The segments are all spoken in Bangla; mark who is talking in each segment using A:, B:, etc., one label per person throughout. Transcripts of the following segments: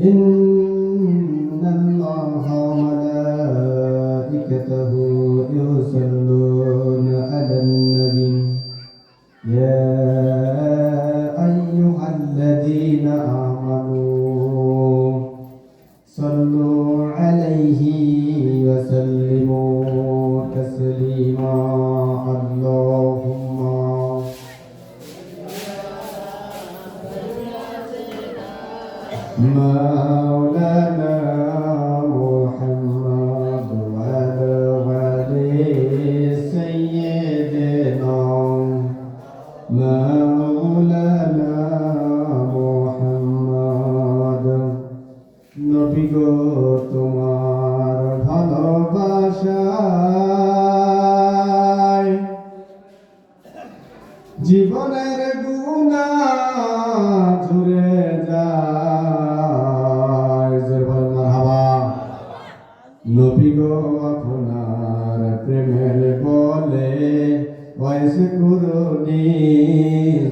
A: إن الله وملائكته يصلون على النبي يا أيها الذين آمنوا صلوا عليه وسلموا تسليما اللهم مولانا محمد وعلى آل سيدنا مولانا محمد নবী গো তোমার ভালোবাসায় জীবনের গুনাহ ঝরে যায় জয় মারহাবা নবী গো আপনার প্রেমের বলে ওয়াইস কুরুনি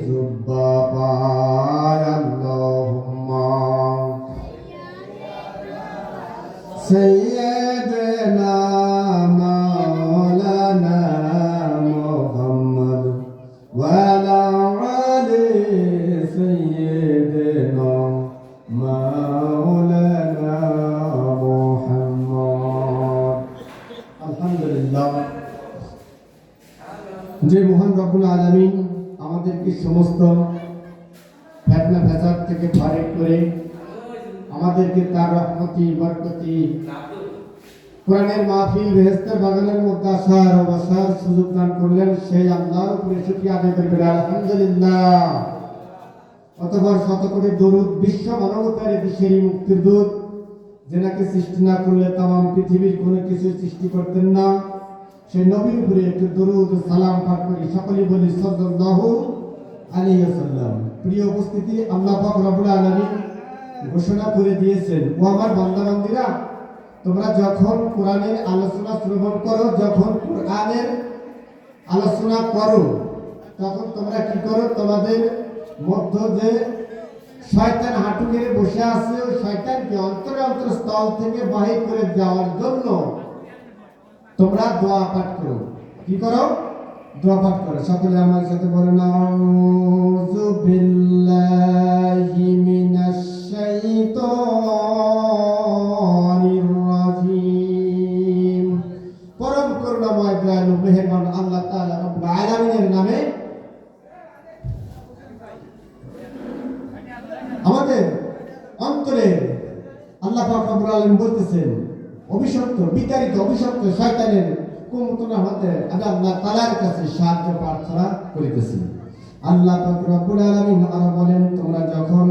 A: জুব্বা পায় আল্লাহুম্মা سيدنا مولانا محمد وعلى آل سيدنا مولانا محمد الحمد لله যে মহান রব্বুল আলামিন আমাদেরকে সমস্ত ফিতনা ফাসাদ থেকে ফারেক করে আমাদেরকে তার রহমতি বরকতি কোরআনের মাহফিল বেহেশতের বাগানের মধ্যে আসার ও বসার সুযোগ দান করলেন সেই আল্লাহর উপরে শুকরিয়া আদায় করবেন আলহামদুলিল্লাহ। অতঃপর শত কোটি দরুদ বিশ্ব মানবতার দেশেরই মুক্তির দূত যে নাকি সৃষ্টি না করলে তামাম পৃথিবীর কোনো কিছু সৃষ্টি করতেন না সেই নবীর উপরে একটু দরুদ ও সালাম পাঠ করি সকলেই বলি সাল্লাল্লাহু আলাইহি ওয়াসাল্লাম। প্রিয় উপস্থিতি, আল্লাহ পাক রব্বুল আলামিন ঘোষণা করে দিয়েছেন, ও আমার বান্দাবান্দীরা তোমরা যখন কোরআনের আলোচনা শ্রবণ করো, যখন কোরআনের আলোচনা করো তখন তোমরা কি করো, তোমাদের মধ্য যে শয়তান হাঁটু গেড়ে বসে আছে ওই শয়তানকে অন্তরস্থল থেকে বাহির করে দেওয়ার জন্য তোমরা দোয়া পাঠ করো। কি করো? দোয়া পাঠ করো। সকলে আমার সাথে বলেন আউযু বিল্লাহি মিনাশ শাইতানির রাজিম। পরম করুণাময় দয়ালু মেহেরবান আল্লাহ তাআলা রব্বুল আলামিনের নামে আমাদের অন্তরে আল্লাহ পাক রব্বুল আলামিন বলতেছেন, অভিশপ্ত বিতাড়িত অভিশপ্ত শয়তানের কুমন্ত্রণা হতে আমি আল্লাহ তাআলার কাছে সাহায্য প্রার্থনা করিতেছি। আল্লাহ পাক রব্বুল আলামিন আরো বলেন, তোমরা যখন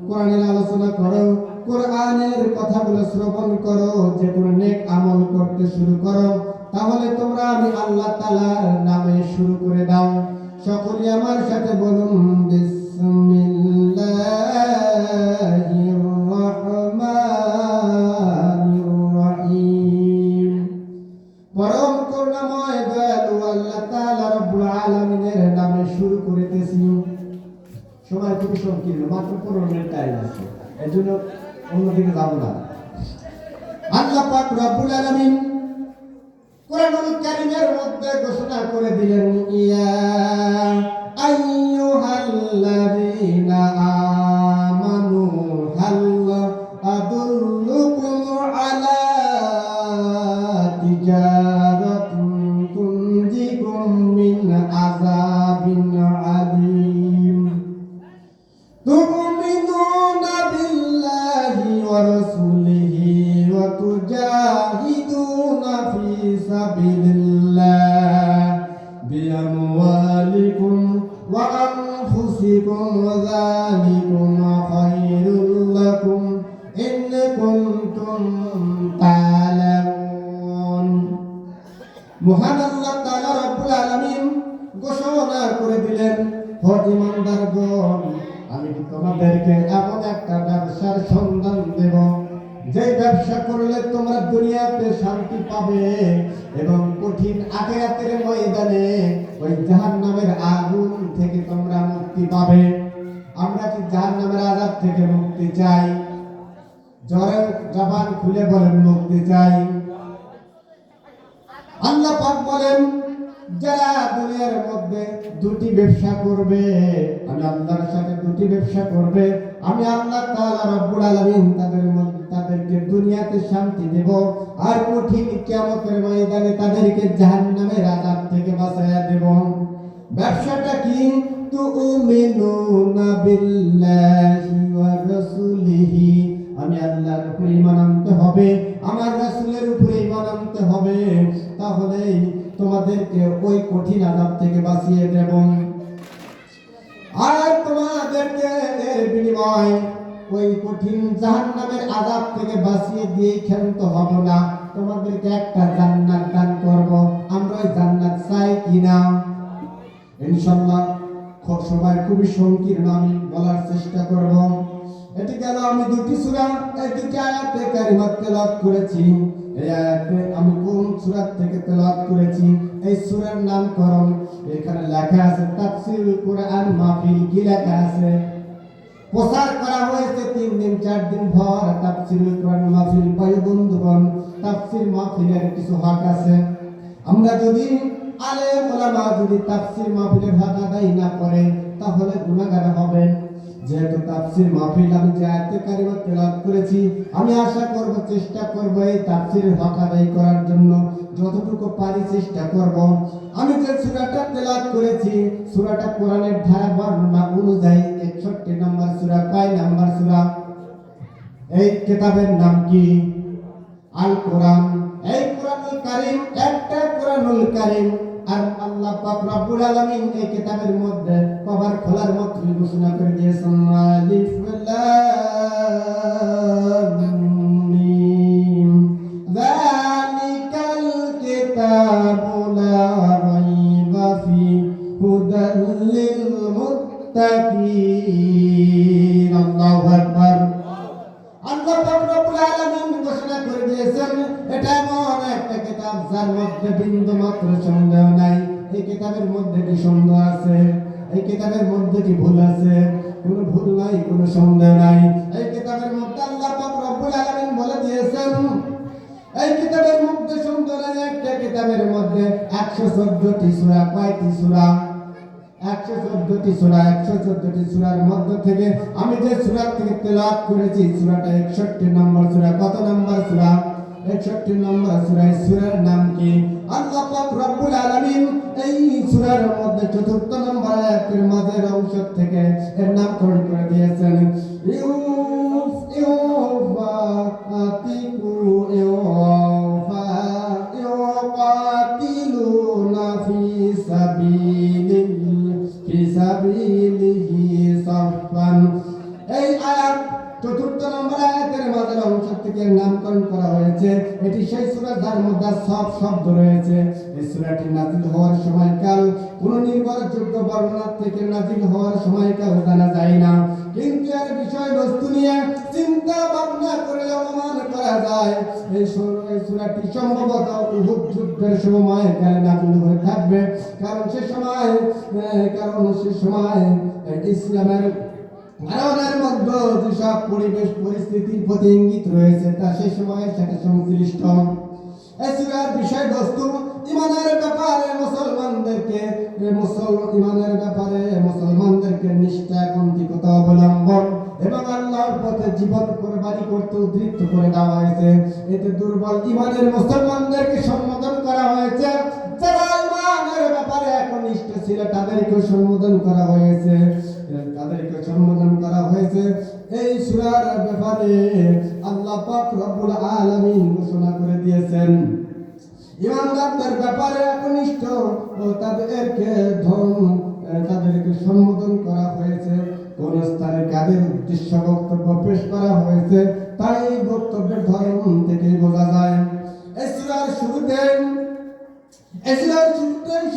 A: কোরআনের আলোচনা করো, কোরআনের কথাগুলো শ্রবণ করো, যে কোনো নেক আমল করতে শুরু করো, তাহলে তোমরা আমি আল্লাহ তাআলার নামে শুরু করে দাও। সকলে আমার সাথে বলুন বিসমিল্লাহির রহমানির রহিম। পরম করুণাময় দয়ালু আল্লাহ তাআলা রব্বুল আলামিনের নামে শুরু করিতেছি। সময় খুবই সংকীর্ণ, মাত্র 15 মিনিট টাইম আছে, এজন্য অন্যদিকে যাব না। আল্লাহ পাক রব্বুল আলামিন কোরআনুল কারীমের মধ্যে ঘোষণা করে দিলেন, ইয়া আইয়ুহাল্লাযীনা আমানু হাল আদুল্লুকুম আলা তিজারাতিন তুনজিকুম মিন আযাবিন আলীম তুমিনুনা বিল্লাহি ওয়া রাসূলিহি ওয়া তুজাহিদুনা ফি সাবিলিল্লাহ বিআমওয়ালিকুম ওয়া আনফুসিকুম যালিকুম খায়রুল লাকুম ইন কুনতুম তা'লামুন। মহান আল্লাহ তাআলা রব্বুল আলামিন ঘোষণা করে দিলেন, হে ঈমানদারগণ, আমি তোমাদেরকে এমন একটা ব্যবসার সন্ধান দেব যে ব্যবসা করলে তোমরা দুনিয়াতে শান্তি পাবে এবং কঠিন আখিরাতের ময়দানে ওই জাহান্নামের আগুন থেকে তোমরা মুক্তি পাবে। আমরা কি জাহান্নামের আযাব থেকে মুক্তি চাই? জোরে জবান খুলে বলেন মুক্তি চাই। আল্লাহ পাক বলেন যারা দুনিয়ার মধ্যে দুটি ব্যবসা করবে, আমি আল্লাহর সাথে দুটি ব্যবসা করবে, আমি আল্লাহ তাআলা রব্বুল আলামিন তাদেরকে দুনিয়াতে শান্তি দেব, আর কঠিন কিয়ামতের ময়দানে তাদেরকে জাহান্নামের আযাব থেকে বাঁচায়া দেব। ব্যবসাটা কি? তুমিনুনা বিল্লাহি ওয়া রাসূলিহি, আমি আল্লাহর উপরে ঈমান আনতে হবে, আমার রাসূলের উপরে ঈমান আনতে হবে, তাহলেই তোমাদেরকে ওই কঠিন আযাব থেকে বাঁচিয়ে দেব। আর তোমাদেরকে এর বিনিময় ওই কঠিন জাহান্নামের আযাব থেকে বাঁচিয়ে দিয়ে ক্ষান্ত হব না, তোমাদেরকে একটা জান্নাত দান করব। আমরা ওই জান্নাত চাই কিনা? ইনশাআল্লাহ সময় খুবই সংকীর্ণ, আমি বলার চেষ্টা করব। এটি গেল আমি দুটি সূরা, এই দুটি আয়াতে কারিমা তেলাওয়াত করেছি। এই আয়াতে আমি কোন সূরা থেকে তেলাওয়াত করেছি? এই সূরার নামকরণ এখানে লেখা আছে তাফসীরুল কোরআন মাহফিল। কি লেখা আছে? প্রচার করা হয়েছে 3 দিন 4 দিন ভর তাফসীরুল কোরআন মাহফিল। ভাই বন্ধুগণ, তাফসীর মাহফিলের কিছু হক আছে। আমরা যদি আলেম ওলামা যদি তাফসীর মাহফিলের হক আদায় না করে তাহলে গুনাহগার হবেন। যেহেতু তাফসীর মাহফিল আমি যে আয়াতে কারিমা তেলাওয়াত করেছি, আমি আশা করব, চেষ্টা করব এই তাফসীরের হক আদায় করার জন্য যতটুকু পারি চেষ্টা করব। আমি যে সূরাটা তেলাওয়াত করেছি, সূরাটা কোরআনের ধারা বর্ণনা অনুযায়ী 61 নম্বর সূরা। কয় নম্বর সূরা? এই কিতাবের নাম কি? আল কোরআন। এই কোরআনুল কারীম একটা কোরআনুল কারীম। আর আল্লাহ পাক রব্বুল আলামিন এই কিতাবের মধ্যে কভার খোলার মতো ঘোষণা করে দিয়েছেন আলিফ লাম মিম যালিকাল কিতাবু লা রাইবা ফি হুদাল লিল মুত্তাকিন। আল্লাহু আকবার। আল্লাহ পাক রব্বুল আলামিন ঘোষণা করে দিয়েছেন এটা এমন একটা কিতাব যার মধ্যে বিন্দু মাত্র সন্দেহ নাই। এই কিতাবের মধ্যে কি সন্দেহ আছে? এই কিতাবের মধ্যে কি ভুল আছে? কোনো ভুল নাই, কোনো সন্দেহ নাই। এই কিতাবের মধ্যে আল্লাহ পাক রব্বুল আলামিন বলে দিয়েছেন এই কিতাবের মধ্যে সন্দেহ নাই। একটা কিতাবের মধ্যে 114টি সূরা। কয়টি সূরা? 114টি সূরা। 114টি সূরার মধ্যে থেকে আমি যে সূরা থেকে তেলাওয়াত করেছি সূরাটা 61 নম্বর সূরা। কত নম্বর সূরা? 61 নম্বর সূরা। এই সূরার নাম কি? আল্লাহ পাক রব্বুল আলামিন এই সূরার মধ্যে 4th নম্বর আয়াতের মাঝের অংশ থেকে এর নামকরণ করে দিয়েছেন ইউকাতিলুনা ফি সাবিলিহি সাফান। এই আয়াত 4th নম্বর আয়াতের মাঝের অংশ থেকে নামকরণ করা হয়েছে। এটি সেই সূরা যার মধ্যে সব শব্দ রয়েছে। এই সূরাটি নাযিল হওয়ার সময়কাল কোন নির্ভরযোগ্য বর্ণনা থেকে নাযিল হওয়ার সময়কাল জানা যায় না, কিন্তু এর বিষয়বস্তু নিয়ে চিন্তা ভাবনা করে অনুমান করা যায় এই সূরাটি সম্ভবত উহুদ যুদ্ধের সময়কালে নাযিল হয়ে থাকবে। কারণ সে সময় ইসলামের ভারতের মধ্যে যেসব পরিবেশ পরিস্থিতির প্রতি ইঙ্গিত রয়েছে তা সে সময়ের সাথে সংশ্লিষ্ট। এই সূরার বিষয়বস্তু ঈমানের ব্যাপারে মুসলমানদেরকে নিষ্ঠা পন্থিকতা অবলম্বন এবং আল্লাহর পথে জীবন কোরবানি করতে উদ্বুদ্ধ করে দেওয়া হয়েছে। এতে দুর্বল ঈমানের মুসলমানদেরকে সম্বোধন করা হয়েছে। যারা ঈমানের ব্যাপারে একনিষ্ঠ ছিল তাদেরকে সম্বোধন করা হয়েছে। এই সূরার ব্যাপারে আল্লাহ পাক রব্বুল আলামিন ঘোষণা করে দিয়েছেন ঈমানদারদের ব্যাপারে একনিষ্ঠ ও তাদেরকে সম্বোধন করা হয়েছে। কোন স্থানে কাদের উদ্দেশ্য বক্তব্য পেশ করা হয়েছে তাই বক্তব্যের ধরন থেকে বোঝা যায়। এই সূরার শুরুতে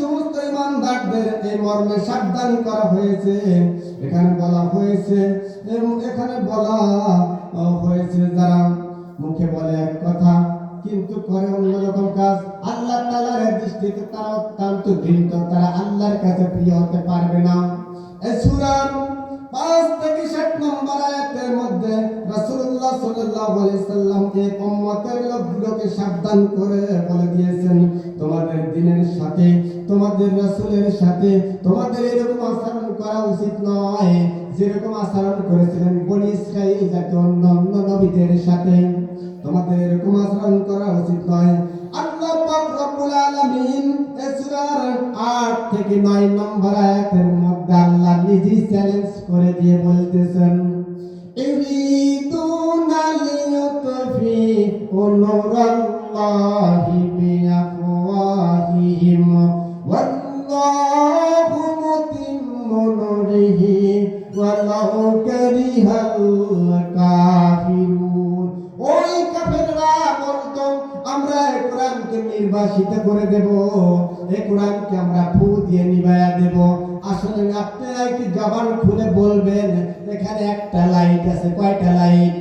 A: সমস্ত ঈমানদারদের এই মর্মে সাবধান করা হয়েছে। এখানে বলা হয়েছে যারা মুখে বলে এক কথা কিন্তু করে অন্যরকম কাজ, আল্লাহ তাআলার দৃষ্টিতে তারা অত্যন্ত ঘৃণিত, তারা আল্লাহর কাছে প্রিয় হতে পারবে না। এই সূরার 5 থেকে 7 নম্বর আয়াতের মধ্যে রাসূলুল্লাহ রাসূলুল্লাহ সাল্লাল্লাহু আলাইহি সাল্লাম এই উম্মতের লোকগুলোকে সাবধান করে বলে দিয়েছেন, তোমাদের দ্বীনের সাথে, তোমাদের রাসূলের সাথে তোমাদের এরকম আচরণ করা উচিত নয়, যেরকম আচরণ করেছিলেন বনি ইসরাঈল জাতীয় অন্যান্য নবীদের সাথে তোমাদের এরকম আচরণ করা উচিত নয়। আল্লাহ পাক রব্বুল আলামিন সূরার 8 থেকে 9 নম্বর আয়াতের মধ্যে আল্লাহ নিজেই চ্যালেঞ্জ করে দিয়ে বলতেছেন, ইউরিদুনা লিয়ুতফিউ নূরাল্লাহি বিআফওয়াহিহিম ওয়াল্লাহু মুতিম্মু নূরিহি ওয়ালাউ কারিহাল কাফিরুন। ওই কাফেররা বলতো, আমরা এই কোরআনকে নির্বাসিত করে দেব, এই কোরআনকে আমরা ফু দিয়ে নিভায়া দেব। আসলে আপনারা একটু জবান খুলে বলবেন, এখানে একটা লাইট আছে। কয়টা লাইট?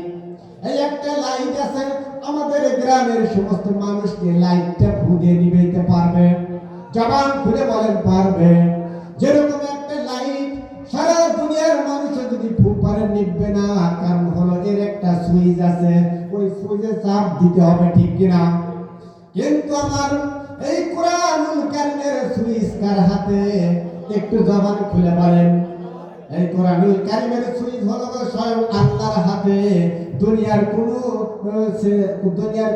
A: এই একটা লাইট আছে। আমাদের গ্রামের সমস্ত মানুষকে লাইটটা ফু দিয়ে নিভাইতে পারবে? জবান খুলে বলেন, পারবে? যেরকম একটা লাইট সারা দুনিয়ার মানুষ যদি ফু পারে নিভবে না, কারণ হলো এর একটা সুইচ আছে, ওই সুইচে চাপ দিতে হবে, ঠিক কিনা? কিন্তু আমার এই কোরআনুল কারীমের সুইচ কার হাতে? একটু জবান খুলে বলেন। এই কোরআনুল কারীমের সুইচ হলো স্বয়ং আল্লাহর হাতে। দুনিয়ার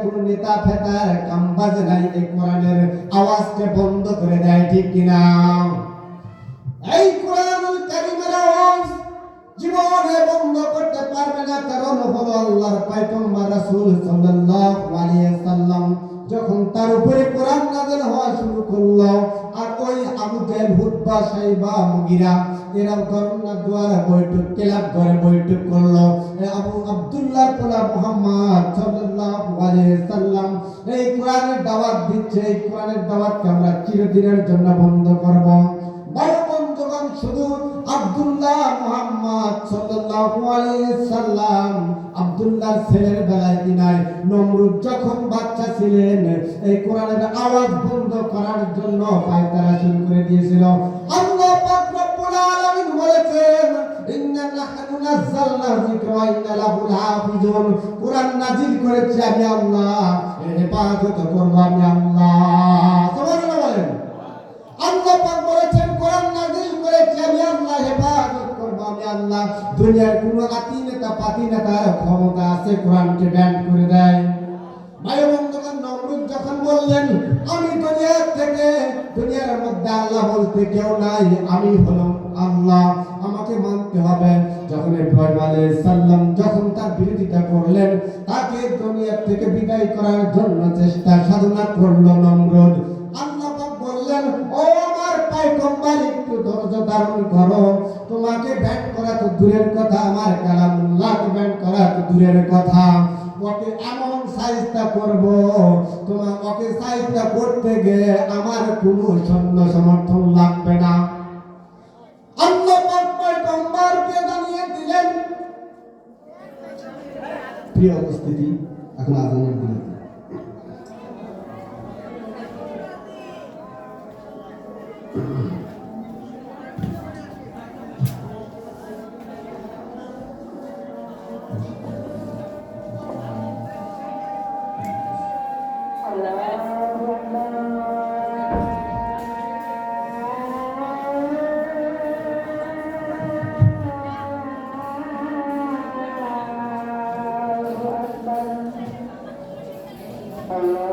A: কোনো নেতা ফেতা কামবাজ নাই এই কোরআনের আওয়াজকে বন্ধ করে দেয়, ঠিক কিনা? এই কোরআনুল কারীমের আওয়াজ জীবনে বন্ধ করতে পারবে না, কারণ হলো আল্লাহর পয়গম্বর রাসূল সাল্লাল্লাহু আলাইহি সাল্লাম যখন তার উপরে কোরআন নাযিল হওয়া শুরু করলো, আর ওই আবু জাহেল, উতবা, শাইবা, মুগীরা এরা গণনা দ্বারা বৈঠক, ক্লাব করে বৈঠক করলো। আবু আব্দুল্লাহর পোলা মুহাম্মদ সাল্লাল্লাহু আলাইহি সাল্লাম এই কোরআনের দাওয়াত দিচ্ছে, এই কোরআনের দাওয়াতকে আমরা চিরদিনের জন্য বন্ধ করব। বড় বন্ধুগণ, শুধু আব্দুল্লাহ মুহাম্মদ সাল্লাল্লাহু আলাইহি সাল্লাম আব্দুল্লাহর ছেলের বেলায় কি নাই, নমরুদ যখন বাচ্চা ছিলেন এই কোরআনের আওয়াজ বন্ধ করার জন্য পায়তারা শুরু করে দিয়েছিল। আল্লাহ পাক রব্বুল আলামিন বলেছেন, ইন্না নাহনু নাযালনা যিকরা ওয়া ইন্না লাহু লাহাফিজুন। কোরআন নাযিল করেছি আমি আল্লাহ, এর হেফাজত করব আমি আল্লাহ। সুবহানাল্লাহ বলেন। আল্লাহ পাক বলেছেন, কোরআন নাযিল করেছি আমি আল্লাহ, হেফাজত করব আমি আল্লাহ। দুনিয়ার কোনো আতি নেতা পাতি নেতার ক্ষমতা আছে কোরআনকে ব্যান করে দেয়? ভাই বন্ধুগণ, নমরুদ যখন বললেন, আমি দুনিয়ার মধ্যে আল্লাহ বলতে কেউ নাই, আমি হলাম আল্লাহ, আমাকে মানতে হবে। যখন ইব্রাহিম আলাইহিস সালাম যখন তার বিরোধিতা করলেন, তাকে দুনিয়া থেকে বিদায় করার জন্য চেষ্টা সাধনা করলো নমরুদ। আল্লাহ পাক বললেন, ও আমার পয়গম্বর, একটু ধৈর্য ধারণ করো। তোমাকে ব্যান করা তো দূরের কথা, আমার কালামুল্লাহকে ব্যান করা তো দূরের কথা, ওকে এমন সাইজটা করব, তোমার ওকে সাইজটা করতে গিয়ে আমার কোনো সৈন্য সমর্থন লাগবে না। আল্লাহ পাক পয়গম্বরকে জানিয়ে দিলেন। প্রিয় উপস্থিতি, এখন আজানের দিন।
B: Allah